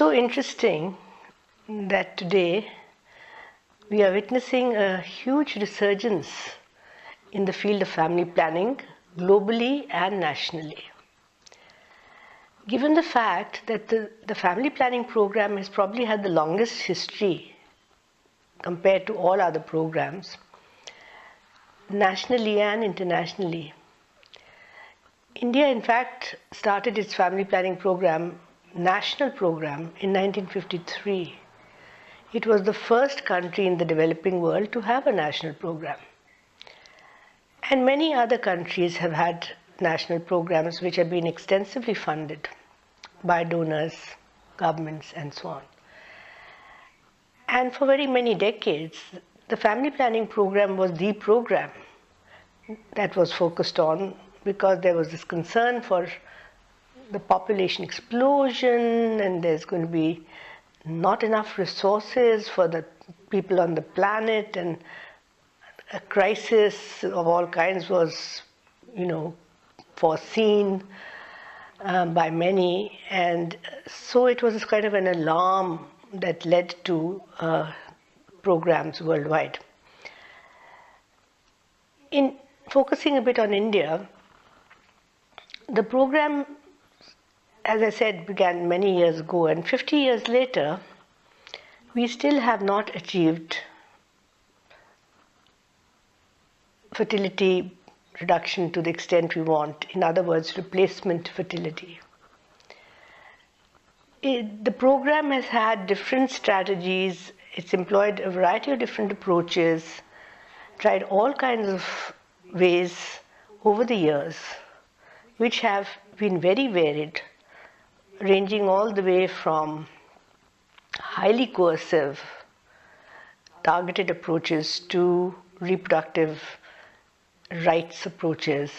So interesting that today we are witnessing a huge resurgence in the field of family planning globally and nationally. Given the fact that the family planning program has probably had the longest history compared to all other programs, nationally and internationally, India in fact started its family planning program, national program, in 1953. It was the first country in the developing world to have a national program. And many other countries have had national programs which have been extensively funded by donors, governments, and so on. And for very many decades, the family planning program was the program that was focused on, because there was this concern for the population explosion and there's going to be not enough resources for the people on the planet, and a crisis of all kinds was, foreseen by many, and so it was kind of an alarm that led to programs worldwide. In focusing a bit on India, the program, as I said, began many years ago, and 50 years later, we still have not achieved fertility reduction to the extent we want. In other words, replacement fertility. The program has had different strategies. It's employed a variety of different approaches, tried all kinds of ways over the years, which have been very varied, ranging all the way from highly coercive, targeted approaches to reproductive rights approaches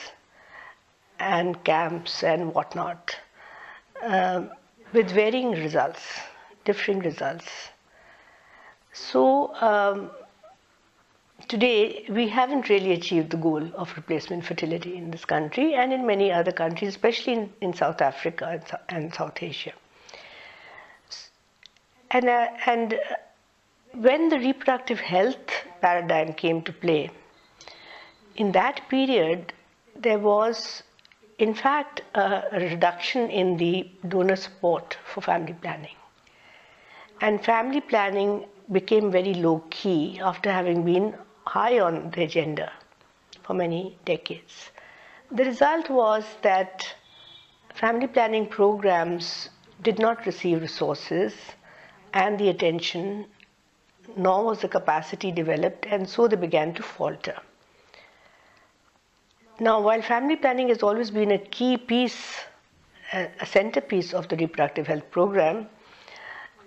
and camps and whatnot, with varying results, differing results. So today we haven't really achieved the goal of replacement fertility in this country and in many other countries, especially in South Africa and South Asia. And when the reproductive health paradigm came to play, in that period, there was, in fact, a reduction in the donor support for family planning. And family planning became very low-key after having been high on the agenda for many decades. The result was that family planning programs did not receive resources and the attention, nor was the capacity developed, and so they began to falter. Now, while family planning has always been a key piece, a centerpiece of the reproductive health program,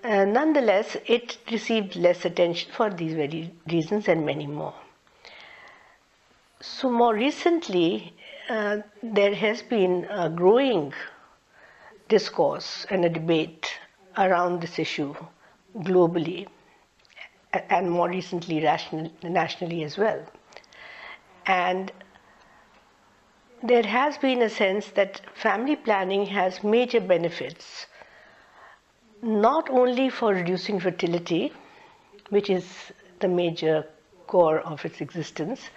nonetheless, it received less attention for these very reasons and many more. So more recently, there has been a growing discourse and a debate around this issue globally, and more recently nationally as well. And there has been a sense that family planning has major benefits, not only for reducing fertility, which is the major core of its existence,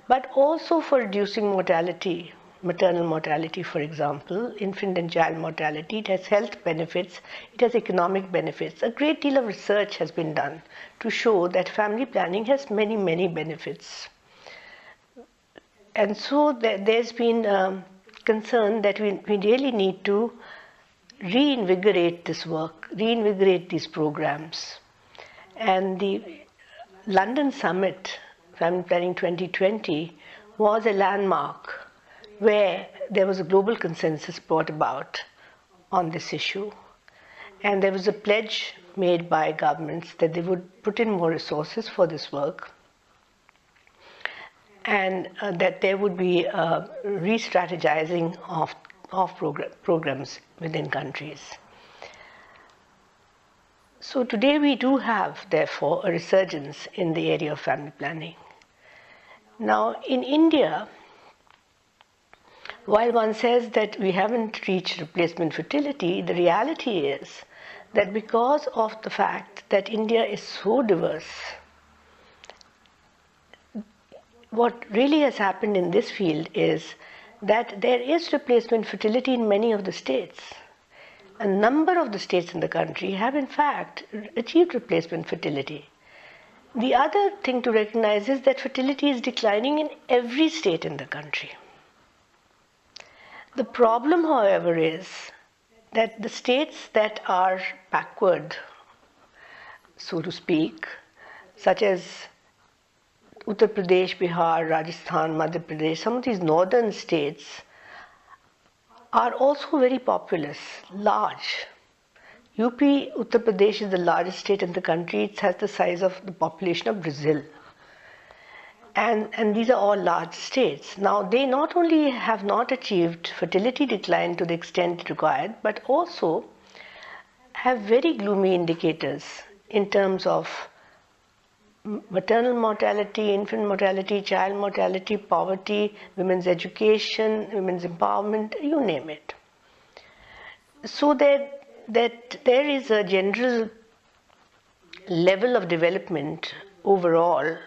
but also for reducing mortality, maternal mortality, for example, infant and child mortality. It has health benefits, it has economic benefits. A great deal of research has been done to show that family planning has many, many benefits. And so there's been concern that we really need to reinvigorate this work, reinvigorate these programs. And the London Summit, Family Planning 2020, was a landmark where there was a global consensus brought about on this issue. And there was a pledge made by governments that they would put in more resources for this work, and that there would be re-strategizing of programs within countries. So today we do have, therefore, a resurgence in the area of family planning. Now, in India, while one says that we haven't reached replacement fertility, the reality is that because of the fact that India is so diverse, what really has happened in this field is that there is replacement fertility in many of the states. A number of the states in the country have in fact achieved replacement fertility. The other thing to recognize is that fertility is declining in every state in the country. The problem, however, is that the states that are backward, so to speak, such as Uttar Pradesh, Bihar, Rajasthan, Madhya Pradesh, some of these northern states are also very populous, large. UP, Uttar Pradesh is the largest state in the country. It has the size of the population of Brazil. And these are all large states. Now, they not only have not achieved fertility decline to the extent required, but also have very gloomy indicators in terms of maternal mortality, infant mortality, child mortality, poverty, women's education, women's empowerment, you name it. So that there is a general level of development overall,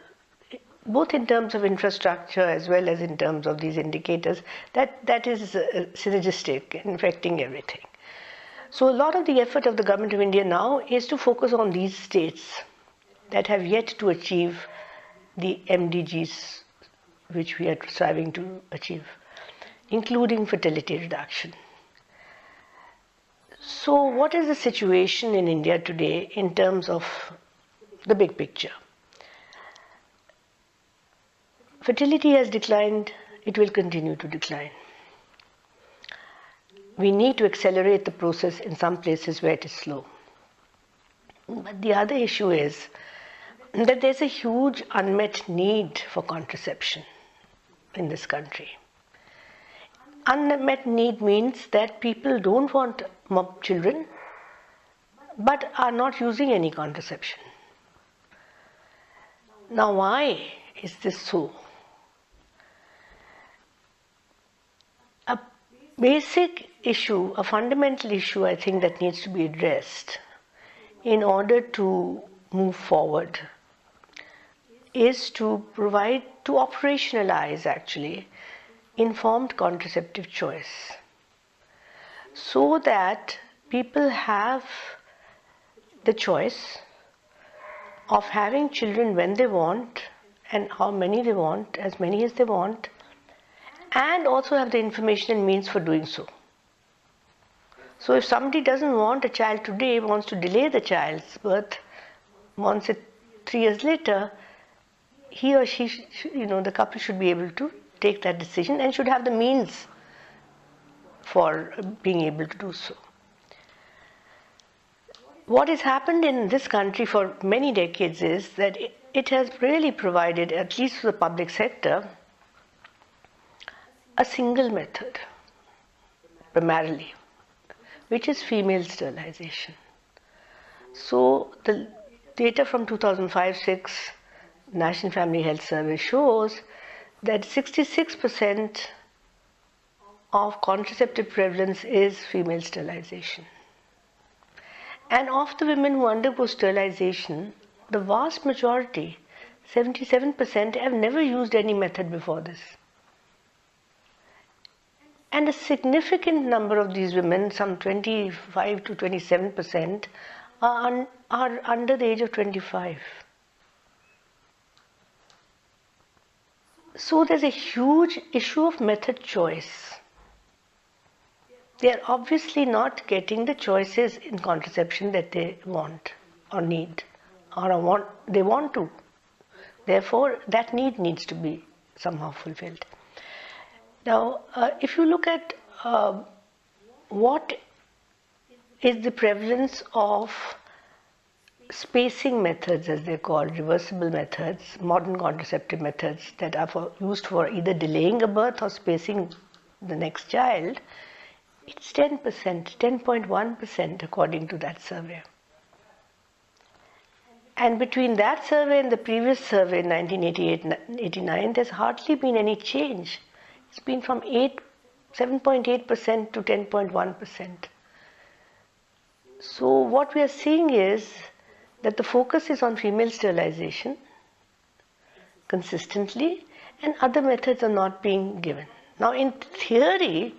both in terms of infrastructure as well as in terms of these indicators, that is synergistic in affecting everything. So a lot of the effort of the Government of India now is to focus on these states that have yet to achieve the MDGs which we are striving to achieve, including fertility reduction. So what is the situation in India today in terms of the big picture? Fertility has declined, it will continue to decline. We need to accelerate the process in some places where it is slow. But the other issue is that there's a huge unmet need for contraception in this country. Unmet need means that people don't want more children but are not using any contraception. Now, why is this so? A basic issue, a fundamental issue, I think, that needs to be addressed in order to move forward is to provide, to operationalize actually, informed contraceptive choice, so that people have the choice of having children when they want and how many they want, as many as they want, and also have the information and means for doing so. So if somebody doesn't want a child today, wants to delay the child's birth, wants it 3 years later, he or she, the couple should be able to take that decision and should have the means for being able to do so. What has happened in this country for many decades is that it has really provided, at least for the public sector, a single method, primarily, which is female sterilization. So the data from 2005-06 National Family Health Survey shows that 66% of contraceptive prevalence is female sterilization. And of the women who undergo sterilization, the vast majority, 77%, have never used any method before this. And a significant number of these women, some 25 to 27%, are under the age of 25. So there's a huge issue of method choice. They are obviously not getting the choices in contraception that they want or need, or they want to. Therefore, that need needs to be somehow fulfilled. Now, if you look at what is the prevalence of spacing methods, as they're called, reversible methods, modern contraceptive methods that are used for either delaying a birth or spacing the next child, it's 10%, 10.1% according to that survey. And between that survey and the previous survey in 1988-89, there's hardly been any change. It's been from 7.8% to 10.1%. So what we are seeing is that the focus is on female sterilization consistently, and other methods are not being given. Now, in theory,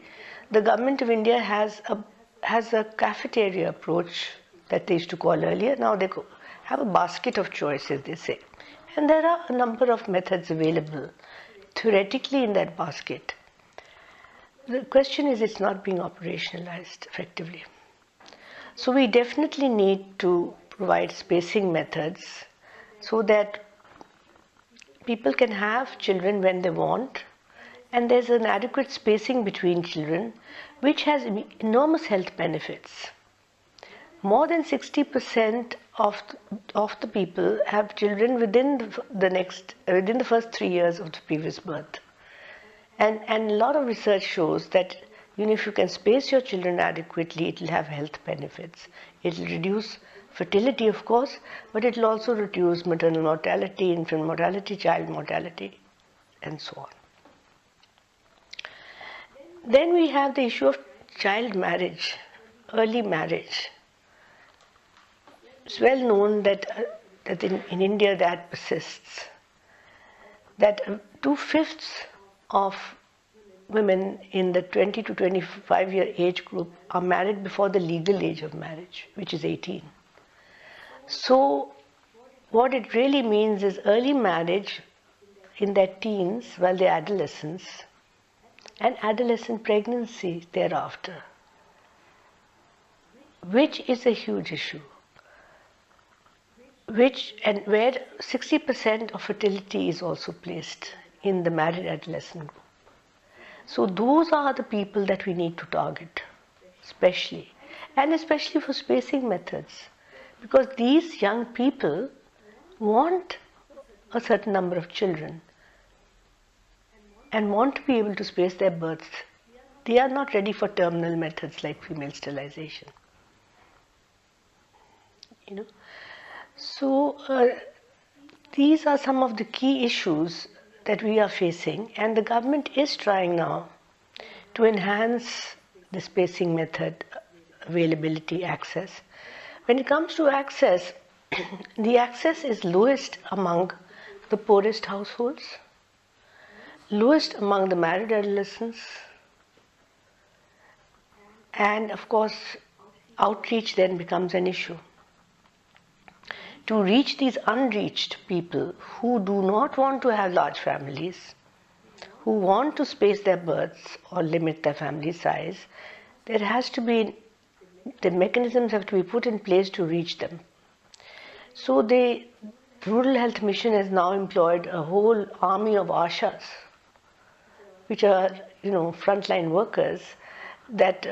the government of India has a cafeteria approach that they used to call earlier. Now they have a basket of choices, they say. And there are a number of methods available theoretically in that basket. The question is, it's not being operationalized effectively. So we definitely need to provide spacing methods so that people can have children when they want, and there's an adequate spacing between children, which has enormous health benefits. More than 60% of the people have children within the first 3 years of the previous birth. And a lot of research shows that if you can space your children adequately, it will have health benefits. It will reduce fertility, of course, but it will also reduce maternal mortality, infant mortality, child mortality, and so on. Then we have the issue of child marriage, early marriage. It's well known that in India that persists. That 2/5 of women in the 20 to 25-year age group are married before the legal age of marriage, which is 18. So what it really means is early marriage in their teens while they're adolescents, and adolescent pregnancy thereafter, which is a huge issue, where 60% of fertility is also placed in the married adolescent group. So those are the people that we need to target, especially for spacing methods, because these young people want a certain number of children and want to be able to space their births. They are not ready for terminal methods like female sterilization. So these are some of the key issues that we are facing, and the government is trying now to enhance the spacing method availability, access. When it comes to access, the access is lowest among the poorest households, lowest among the married adolescents, and of course outreach then becomes an issue. To reach these unreached people who do not want to have large families, who want to space their births or limit their family size, the mechanisms have to be put in place to reach them. So the Rural Health Mission has now employed a whole army of ASHAs, which are frontline workers that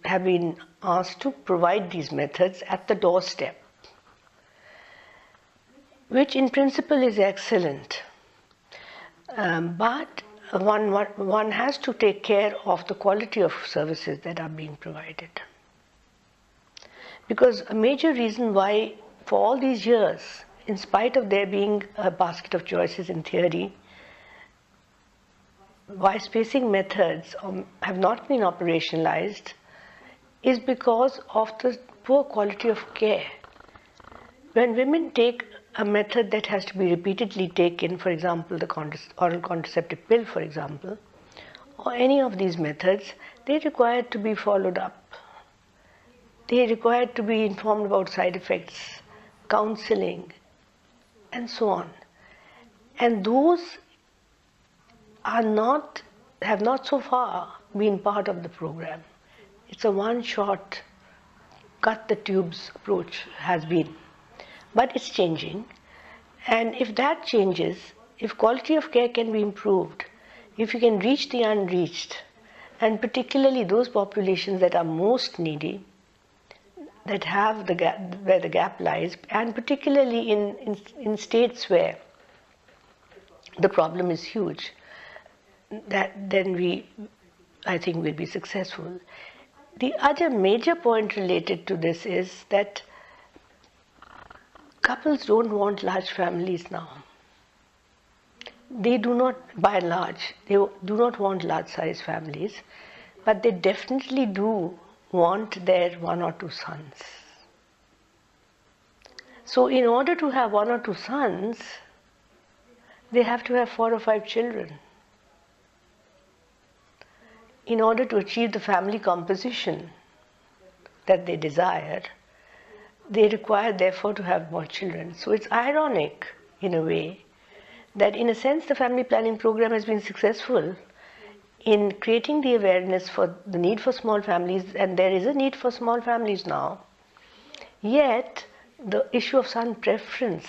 have been asked to provide these methods at the doorstep, which in principle is excellent. But one has to take care of the quality of services that are being provided. Because a major reason why for all these years, in spite of there being a basket of choices in theory, why spacing methods have not been operationalized is because of the poor quality of care. When women take a method that has to be repeatedly taken, for example, the oral contraceptive pill, for example, or any of these methods, they require to be followed up. They require to be informed about side effects, counseling, and so on. And those have not so far been part of the program. It's a one-shot, cut the tubes approach has been. But it's changing, and if that changes, if quality of care can be improved, if you can reach the unreached, and particularly those populations that are most needy, that have the gap, where the gap lies, and particularly in states where the problem is huge, then I think we'll be successful. The other major point related to this is that couples don't want large families now. They do not, by and large, they do not want large size families, but they definitely do want their one or two sons. So in order to have one or two sons, they have to have 4 or 5 children. In order to achieve the family composition that they desire, they require therefore to have more children. So it's ironic, in a way, that in a sense the family planning program has been successful in creating the awareness for the need for small families, and there is a need for small families now. Yet the issue of son preference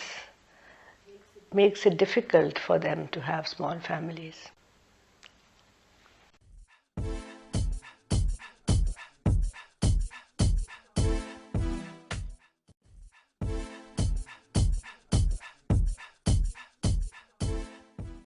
makes it difficult for them to have small families.